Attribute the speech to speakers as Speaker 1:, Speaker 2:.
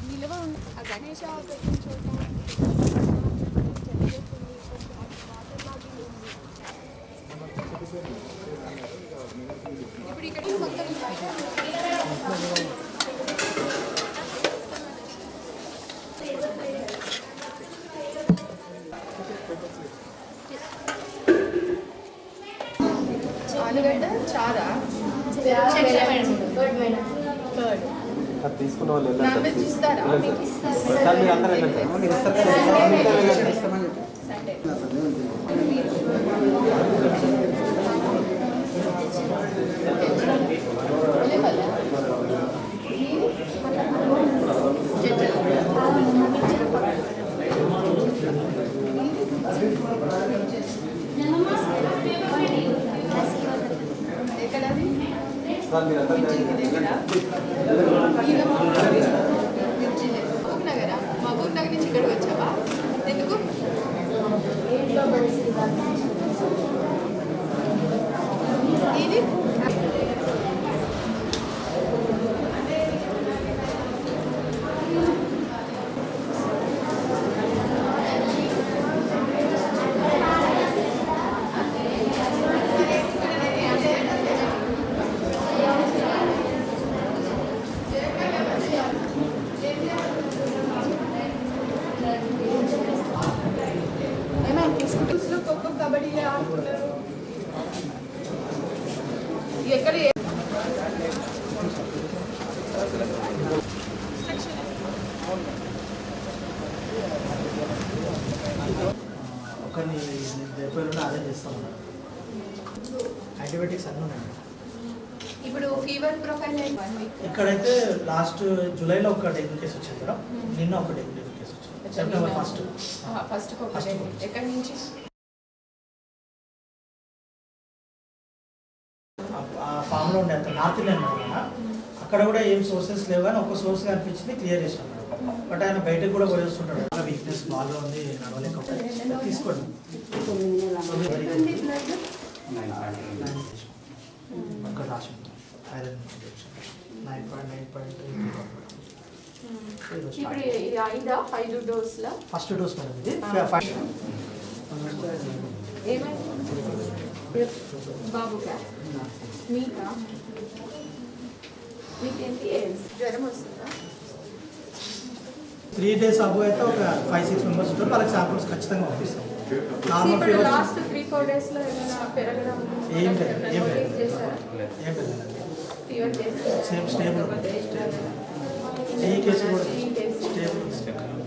Speaker 1: నిల్వ ఆ గణేష పెట్టిన చోట ఇప్పుడు ఇక్కడ మొత్తం ఆలుగడ్డ చారా
Speaker 2: తీసుకున్న వాళ్ళు
Speaker 1: నాన్ వెజ్ ఇస్తారా? నగరా మహబూబ్ నగర్ నుంచి ఇక్కడికి వచ్చావా? ఎందుకు? ఇది ఖోఖో కబడ్డీ ఆడుతున్నారు. ఎక్కడ
Speaker 3: ఒకరిని పేరుంటే అరేంజ్ చేస్తాం. యాంటీబయాటిక్స్ అన్నీ ఉన్నాయి.
Speaker 1: ఇప్పుడు ఫీవర్ ప్రొఫైల్
Speaker 3: ఇక్కడైతే లాస్ట్ జూలైలో ఒక డెంగ్యూ కేసు వచ్చింది మేడం. నిన్న ఒక డెంగ్యూ కేసు వచ్చింది సెప్టెంబర్ ఫస్ట్.
Speaker 1: ఎక్కడి నుంచి?
Speaker 3: ఫామ్లో ఉండే అంత నార్త్ ఇండియన్ మేడం. అక్కడ కూడా ఏం సోర్సెస్ లేవు కానీ ఒక సోర్స్ కనిపించింది, క్లియర్ చేసాం మేడం. బట్ ఆయన బయటకు కూడా పోయేస్తుంటాడు. చాలా వీక్నెస్ బాగా ఉంది, నడవలేకపోతే తీసుకోండి. ఇంకా రాసి ఐరన్ 9.9.3.
Speaker 1: ఇప్పుడు ఇది 5 డోసుల
Speaker 3: ఫస్ట్ డోస్ మేడం. ఇది
Speaker 1: ఏమైంది బాబుకా? మీకా? మీకేంటి జ్వరం వస్తుందా?
Speaker 3: 3 days అబో అయితే ఒక 5-6 మెంబర్స్ ఉంటారు. వాళ్ళకి శాంపుల్స్ ఖచ్చితంగా పంపిస్తాం.
Speaker 1: లాస్ట్ 3-4 డేస్లో ఏమైనా పెరగడం
Speaker 3: ఏం లేదు
Speaker 1: ఫీవర్
Speaker 3: సేమ్ స్టేబుల్. ఈ కేసు కూడా స్టేబుల్.